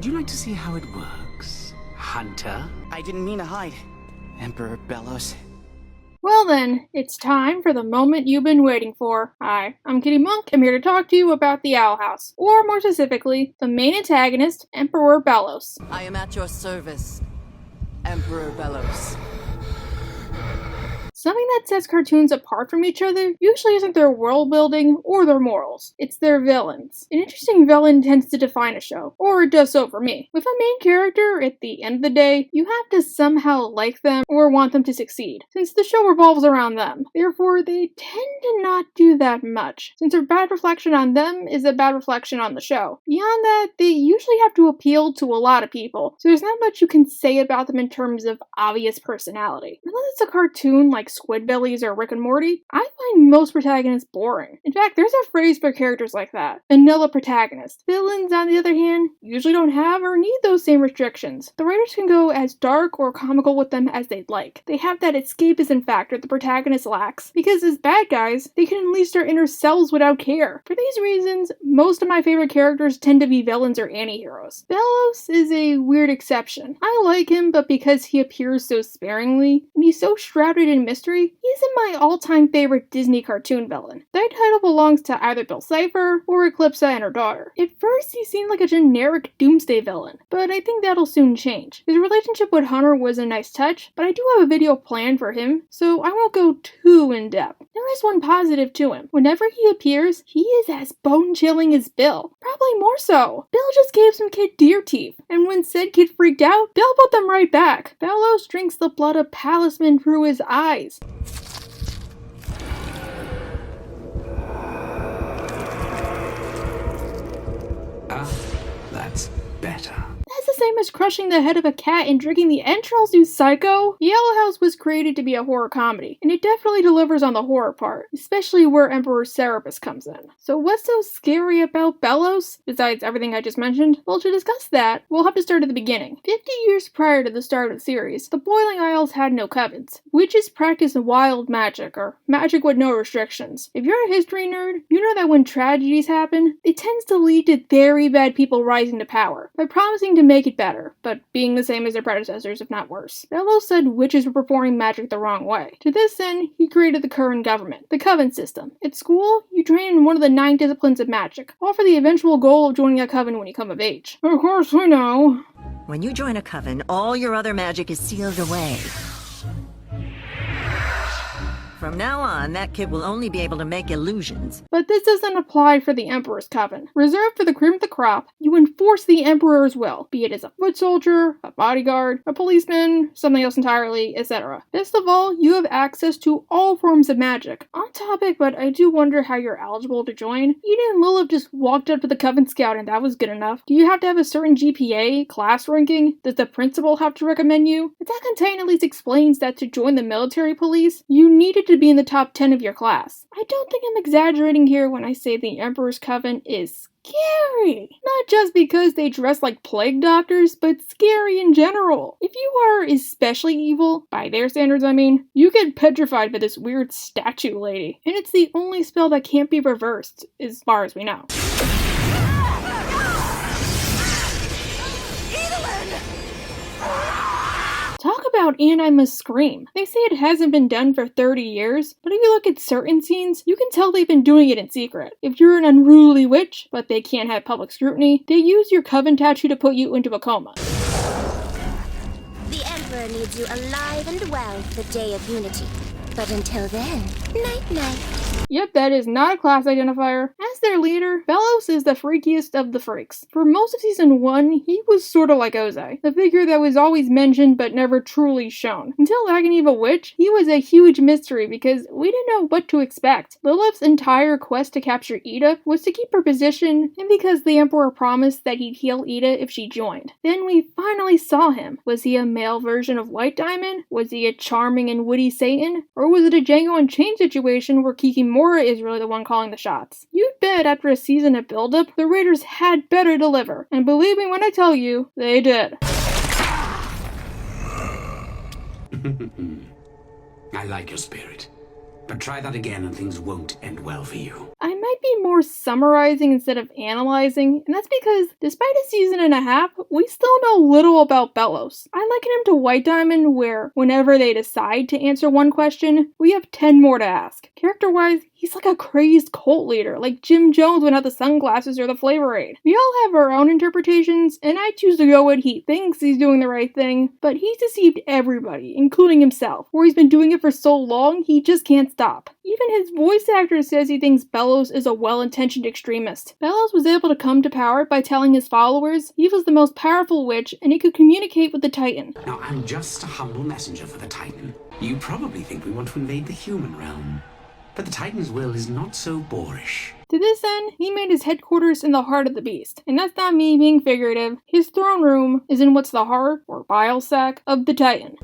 you like to see how it works, Hunter? I didn't mean to hide, Emperor Belos. Well then, it's time for the moment you've been waiting for. Hi, I'm Kitty Monk. I'm here to talk to you about the Owl House, or more specifically, the main antagonist, Emperor Belos. I am at your service, Emperor Belos. Something that sets cartoons apart from each other usually isn't their world building or their morals. It's their villains. An interesting villain tends to define a show, or it does so for me. With a main character, at the end of the day, you have to somehow like them or want them to succeed, since the show revolves around them. Therefore, they tend to not do that much, since a bad reflection on them is a bad reflection on the show. Beyond that, they usually have to appeal to a lot of people, so there's not much you can say about them in terms of obvious personality. Unless it's a cartoon like Squidbillies or Rick and Morty, I find most protagonists boring. In fact, there's a phrase for characters like that: vanilla protagonist. Villains, on the other hand, usually don't have or need those same restrictions. The writers can go as dark or comical with them as they'd like. They have that escapism factor the protagonist lacks, because as bad guys, they can unleash their inner selves without care. For these reasons, most of my favorite characters tend to be villains or anti-heroes. Belos is a weird exception. I like him, but because he appears so sparingly, and he's so shrouded in mystery, he isn't my all-time favorite Disney cartoon villain. That title belongs to either Bill Cipher or Eclipsa and her daughter. At first, he seemed like a generic doomsday villain, but I think that'll soon change. His relationship with Hunter was a nice touch, but I do have a video planned for him, so I won't go too in-depth. There is one positive to him. Whenever he appears, he is as bone-chilling as Bill. Probably more so. Bill just gave some kid deer teeth, and when said kid freaked out, Bill put them right back. Belos drinks the blood of palisman through his eyes. That's better. That's the same as crushing the head of a cat and drinking the entrails, you psycho! The Owl House was created to be a horror comedy, and it definitely delivers on the horror part, especially where Emperor Cerberus comes in. So what's so scary about Belos, besides everything I just mentioned? Well, to discuss that, we'll have to start at the beginning. 50 years prior to the start of the series, the Boiling Isles had no covens. Witches practiced wild magic, or magic with no restrictions. If you're a history nerd, you know that when tragedies happen, it tends to lead to very bad people rising to power, by promising to make it better, but being the same as their predecessors, if not worse. Belos said witches were performing magic the wrong way. To this end, he created the current government, the Coven System. At school, you train in one of the 9 disciplines of magic, all for the eventual goal of joining a coven when you come of age. Of course, we know. When you join a coven, all your other magic is sealed away. From now on, that kid will only be able to make illusions. But this doesn't apply for the Emperor's Coven. Reserved for the cream of the crop, you enforce the Emperor's will, be it as a foot soldier, a bodyguard, a policeman, something else entirely, etc. Best of all, you have access to all forms of magic. On topic, but I do wonder how you're eligible to join. Eden and Lilith just walked up to the Coven Scout and that was good enough. Do you have to have a certain GPA, class ranking? Does the principal have to recommend you? Attack on Titan at least explains that to join the military police, you needed to be in the top 10 of your class. I don't think I'm exaggerating here when I say the Emperor's Coven is scary. Not just because they dress like plague doctors, but scary in general. If you are especially evil, by their standards I mean, you get petrified by this weird statue lady. And it's the only spell that can't be reversed, as far as we know. Talk about Anne must scream. They say it hasn't been done for 30 years, but if you look at certain scenes, you can tell they've been doing it in secret. If you're an unruly witch, but they can't have public scrutiny, they use your coven tattoo to put you into a coma. The Emperor needs you alive and well for the Day of Unity. But until then, night-night. Yep, that is not a class identifier. As their leader, Belos is the freakiest of the freaks. For most of season 1, he was sorta like Ozai, a figure that was always mentioned but never truly shown. Until Agony of a Witch, he was a huge mystery because we didn't know what to expect. Lilith's entire quest to capture Ida was to keep her position, and because the Emperor promised that he'd heal Ida if she joined. Then we finally saw him. Was he a male version of White Diamond? Was he a charming and witty Satan? Or was it a Django Unchained situation where Kikimora is really the one calling the shots? You'd bet after a season of build-up, the Raiders had better deliver. And believe me when I tell you, they did. I like your spirit. But try that again and things won't end well for you. I might be more summarizing instead of analyzing, and that's because, despite a season and a half, we still know little about Belos. I liken him to White Diamond, where whenever they decide to answer one question, we have 10 more to ask. Character-wise, he's like a crazed cult leader, like Jim Jones without the sunglasses or the Flavor Aid. We all have our own interpretations, and I choose to go with he thinks he's doing the right thing, but he's deceived everybody, including himself. Where he's been doing it for so long, he just can't stop. Even his voice actor says he thinks Belos is a well-intentioned extremist. Belos was able to come to power by telling his followers he was the most powerful witch and he could communicate with the Titan. Now, I'm just a humble messenger for the Titan. You probably think we want to invade the human realm. But the Titan's will is not so boorish. To this end, he made his headquarters in the heart of the beast. And that's not me being figurative. His throne room is in what's the heart, or bile sac, of the Titan.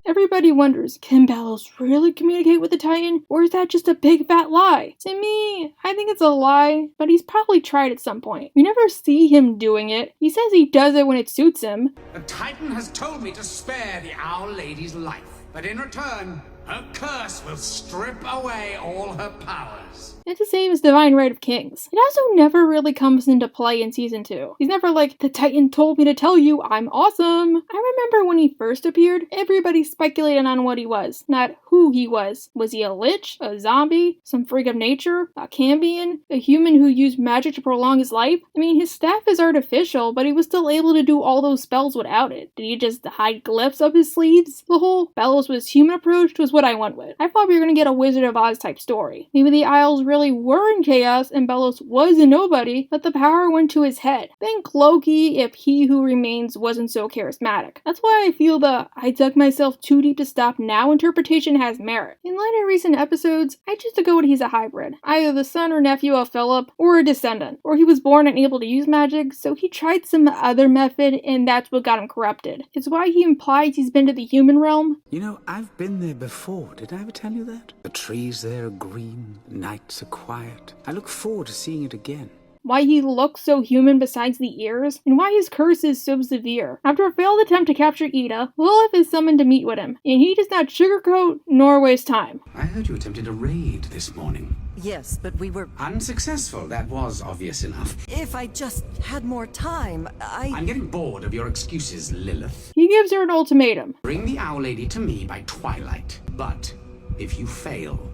Everybody wonders, can Belos really communicate with the Titan, or is that just a big fat lie? To me, I think it's a lie, but he's probably tried at some point. We never see him doing it. He says he does it when it suits him. The Titan has told me to spare the Owl Lady's life, but in return, her curse will strip away all her powers. It's the same as Divine Right of Kings. It also never really comes into play in Season 2. He's never like, the Titan told me to tell you I'm awesome. I remember when he first appeared, everybody speculated on what he was, not who he was. Was he a lich? A zombie? Some freak of nature? A Cambion? A human who used magic to prolong his life? I mean, his staff is artificial, but he was still able to do all those spells without it. Did he just hide glyphs up his sleeves? The whole Belos was human approach was what I went with. I thought we were gonna get a Wizard of Oz type story. Maybe the Isles really were in chaos and Belos was a nobody, but the power went to his head. Think Loki if He Who Remains wasn't so charismatic. That's why I feel the I dug myself too deep to stop now interpretation has merit. In light of recent episodes, I choose to go with he's a hybrid. Either the son or nephew of Philip, or a descendant. Or he was born unable to use magic, so he tried some other method and that's what got him corrupted. It's why he implies he's been to the human realm. You know, I've been there before. Did I ever tell you that? The trees there are green, nights are quiet. I look forward to seeing it again. Why he looks so human besides the ears, and why his curse is so severe. After a failed attempt to capture Ida, Lilith is summoned to meet with him, and he does not sugarcoat nor waste time. I heard you attempted a raid this morning. Yes, but we were... Unsuccessful, that was obvious enough. If I just had more time, I'm getting bored of your excuses, Lilith. He gives her an ultimatum. Bring the Owl Lady to me by twilight, but if you fail,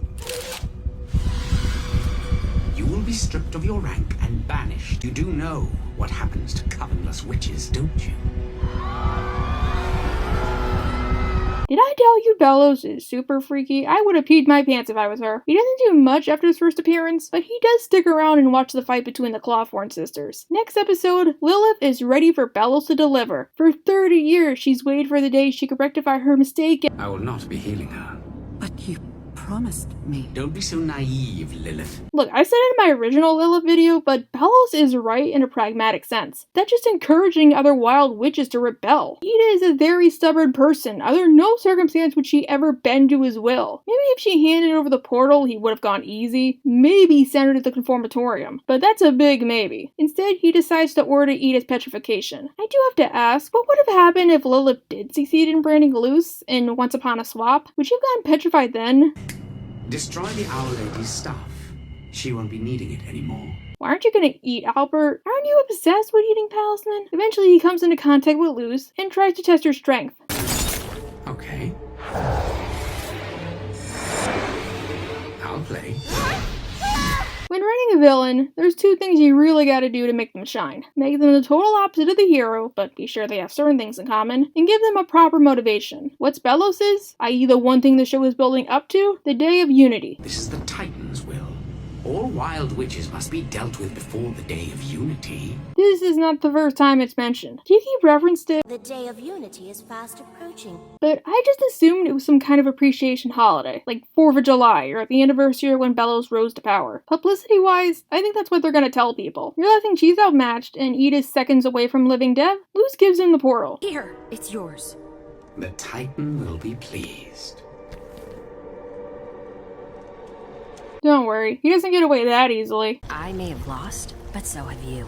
you will be stripped of your rank and banished. You do know what happens to covenless witches, don't you? Did I tell you Belos is super freaky? I would have peed my pants if I was her. He doesn't do much after his first appearance, but he does stick around and watch the fight between the Clawthorn sisters. Next episode, Lilith is ready for Belos to deliver. For 30 years, she's waited for the day she could rectify her mistake. I will not be healing her. But you promised me. Don't be so naive, Lilith. Look, I said it in my original Lilith video, but Belos is right in a pragmatic sense. That's just encouraging other wild witches to rebel. Ida is a very stubborn person. Under no circumstance would she ever bend to his will. Maybe if she handed over the portal, he would have gone easy. Maybe sent her to the conformatorium. But that's a big maybe. Instead, he decides to order Ida's petrification. I do have to ask, what would have happened if Lilith did succeed in branding Luce in Once Upon a Swap? Would she have gotten petrified then? Destroy the Owl Lady's staff. She won't be needing it anymore. Why aren't you gonna eat Albert? Aren't you obsessed with eating talisman? Eventually he comes into contact with Luce and tries to test her strength. Okay. I'll play. When writing a villain, there's two things you really gotta do to make them shine. Make them the total opposite of the hero, but be sure they have certain things in common, and give them a proper motivation. What's Belos's, i.e. the one thing the show is building up to? The Day of Unity. This is the Titan's will. All wild witches must be dealt with before the Day of Unity. This is not the first time it's mentioned. Kiki referenced it, The Day of Unity is fast approaching. but I just assumed it was some kind of appreciation holiday, like 4th of July, or the anniversary of when Belos rose to power. Publicity-wise, I think that's what they're gonna tell people. Realizing she's outmatched and Ida's seconds away from living death, Luce gives him the portal. Here, it's yours. The Titan will be pleased. Don't worry, he doesn't get away that easily. I may have lost, but so have you.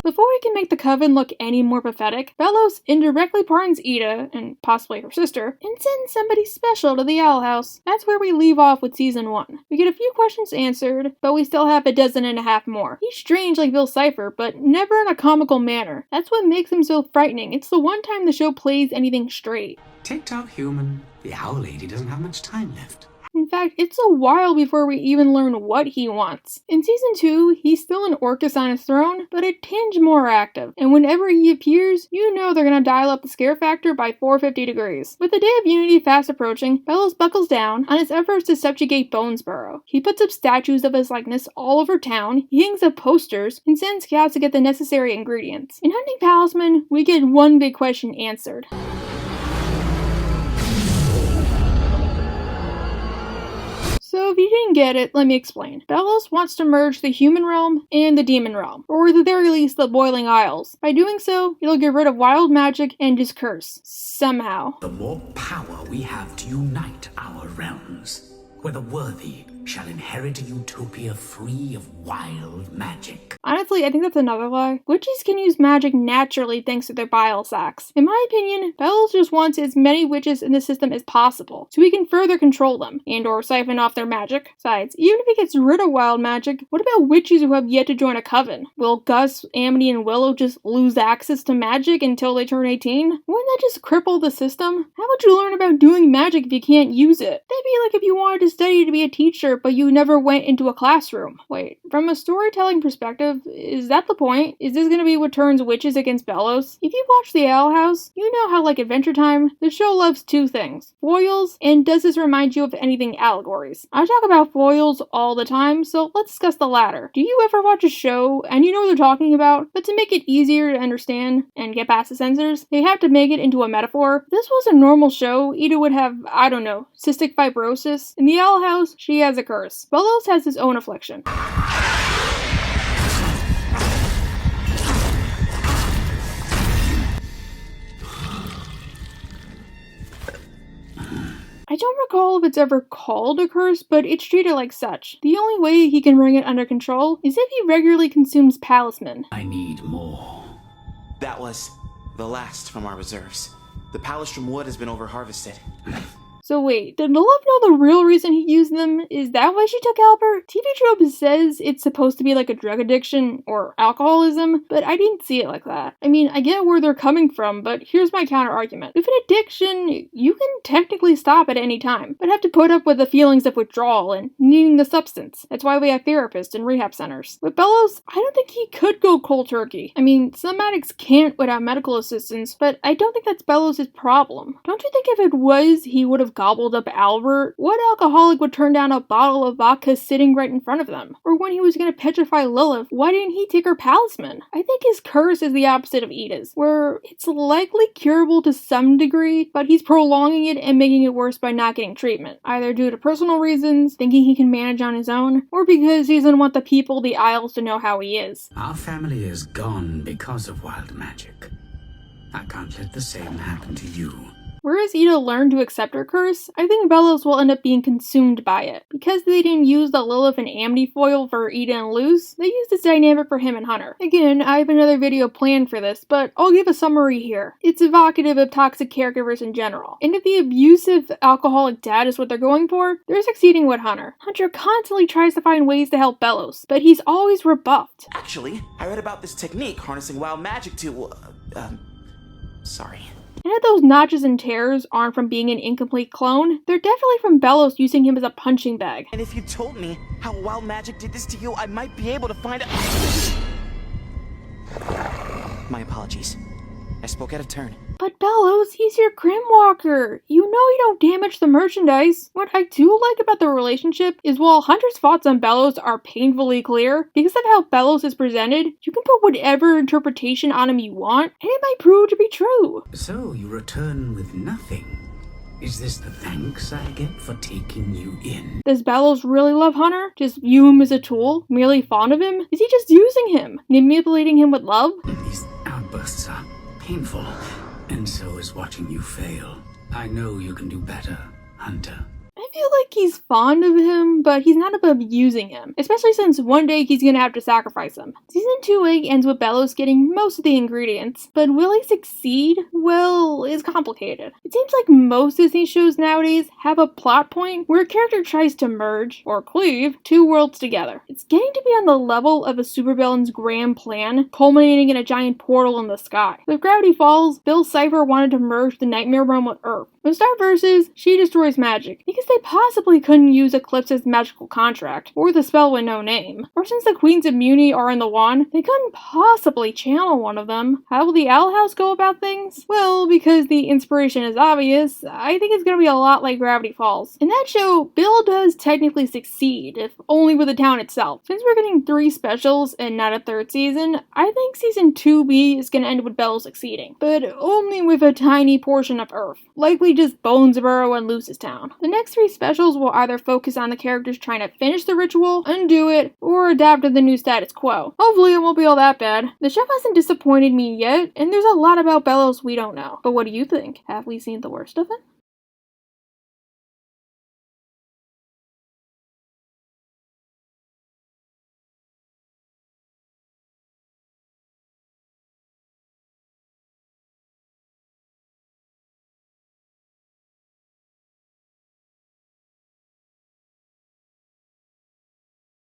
Before we can make the Coven look any more pathetic, Belos indirectly pardons Ida, and possibly her sister, and sends somebody special to the Owl House. That's where we leave off with Season 1. We get a few questions answered, but we still have a dozen and a half more. He's strange like Bill Cipher, but never in a comical manner. That's what makes him so frightening. It's the one time the show plays anything straight. TikTok human. The Owl Lady doesn't have much time left. In fact, it's a while before we even learn what he wants. In Season 2, he's still an Orcus on his throne, but a tinge more active, and whenever he appears, you know they're gonna dial up the scare factor by 450 degrees. With the Day of Unity fast approaching, Belos buckles down on his efforts to subjugate Bonesborough. He puts up statues of his likeness all over town, he hangs up posters, and sends scouts to get the necessary ingredients. In hunting Palisman, we get one big question answered. So if you didn't get it, let me explain. Belos wants to merge the human realm and the demon realm, or at the very least the Boiling Isles. By doing so, it'll get rid of wild magic and his curse. Somehow. The more power we have to unite our realms, where the worthy shall inherit a utopia free of wild magic. Honestly, I think that's another lie. Witches can use magic naturally thanks to their bile sacs. In my opinion, Belos just wants as many witches in the system as possible, so he can further control them, and or siphon off their magic. Besides, even if he gets rid of wild magic, what about witches who have yet to join a coven? Will Gus, Amity, and Willow just lose access to magic until they turn 18? Wouldn't that just cripple the system? How would you learn about doing magic if you can't use it? That'd be like if you wanted to study to be a teacher, but you never went into a classroom. Wait, from a storytelling perspective, is that the point? Is this gonna be what turns witches against Belos? If you've watched The Owl House, you know how like Adventure Time, the show loves two things: foils, and does this remind you of anything allegories? I talk about foils all the time, so let's discuss the latter. Do you ever watch a show and you know what they're talking about, but to make it easier to understand and get past the censors, they have to make it into a metaphor? If this was a normal show, Ida would have, I don't know, cystic fibrosis. In The Owl House, she has a curse. Belos has his own affliction. I don't recall if it's ever called a curse, but it's treated like such. The only way he can bring it under control is if he regularly consumes Palisman. I need more. That was the last from our reserves. The Palistrom wood has been over-harvested. So wait, did Lilith know the real reason he used them? Is that why she took Albert? TV Trope says it's supposed to be like a drug addiction or alcoholism, but I didn't see it like that. I mean, I get where they're coming from, but here's my counter argument. With an addiction, you can technically stop at any time, but have to put up with the feelings of withdrawal and needing the substance. That's why we have therapists and rehab centers. With Belos, I don't think he could go cold turkey. I mean, some addicts can't without medical assistance, but I don't think that's Belos' problem. Don't you think if it was, he would have gobbled up Albert? What alcoholic would turn down a bottle of vodka sitting right in front of them? Or when he was gonna petrify Lilith, why didn't he take her Palisman? I think his curse is the opposite of Ida's, where it's likely curable to some degree, but he's prolonging it and making it worse by not getting treatment, either due to personal reasons, thinking he can manage on his own, or because he doesn't want the people of the Isles to know how he is. Our family is gone because of wild magic. I can't let the same happen to you. Whereas Ida learned to accept her curse, I think Belos will end up being consumed by it. Because they didn't use the Lilith and Amity foil for Ida and Luce, they used this dynamic for him and Hunter. Again, I have another video planned for this, but I'll give a summary here. It's evocative of toxic caregivers in general. And if the abusive alcoholic dad is what they're going for, they're succeeding with Hunter. Hunter constantly tries to find ways to help Belos, but he's always rebuffed. Actually, I read about this technique, harnessing wild magic to, sorry. And if those notches and tears aren't from being an incomplete clone, they're definitely from Belos using him as a punching bag. And if you told me how wild magic did this to you, I might be able to find out. My apologies. I spoke out of turn. But Belos, he's your Grimwalker. You know you don't damage the merchandise. What I do like about the relationship is while Hunter's thoughts on Belos are painfully clear, because of how Belos is presented, you can put whatever interpretation on him you want, and it might prove to be true. So you return with nothing. Is this the thanks I get for taking you in? Does Belos really love Hunter? Just view him as a tool? Merely fond of him? Is he just using him? Manipulating him with love? These outbursts are painful. And so is watching you fail. I know you can do better, Hunter. I feel like he's fond of him, but he's not above using him, especially since one day he's gonna have to sacrifice him. Season 2A ends with Belos getting most of the ingredients, but will he succeed? Well, it's complicated. It seems like most Disney shows nowadays have a plot point where a character tries to merge, or cleave, two worlds together. It's getting to be on the level of a supervillain's grand plan, culminating in a giant portal in the sky. With Gravity Falls, Bill Cipher wanted to merge the Nightmare Realm with Earth. With Starverses, she destroys magic, because they possibly couldn't use Eclipse's magical contract, or the spell with no name. Or since the Queens of Muni are in the wand, they couldn't possibly channel one of them. How will the Owl House go about things? Well, because the inspiration is obvious, I think it's gonna be a lot like Gravity Falls. In that show, Bill does technically succeed, if only with the town itself. Since we're getting 3 specials and not a 3rd season, I think season 2B is gonna end with Bell succeeding, but only with a tiny portion of Earth. Likely just Bonesboro and Luce's town. The next 3 specials will either focus on the characters trying to finish the ritual, undo it, or adapt to the new status quo. Hopefully it won't be all that bad. The show hasn't disappointed me yet, and there's a lot about Belos we don't know. But what do you think? Have we seen the worst of it?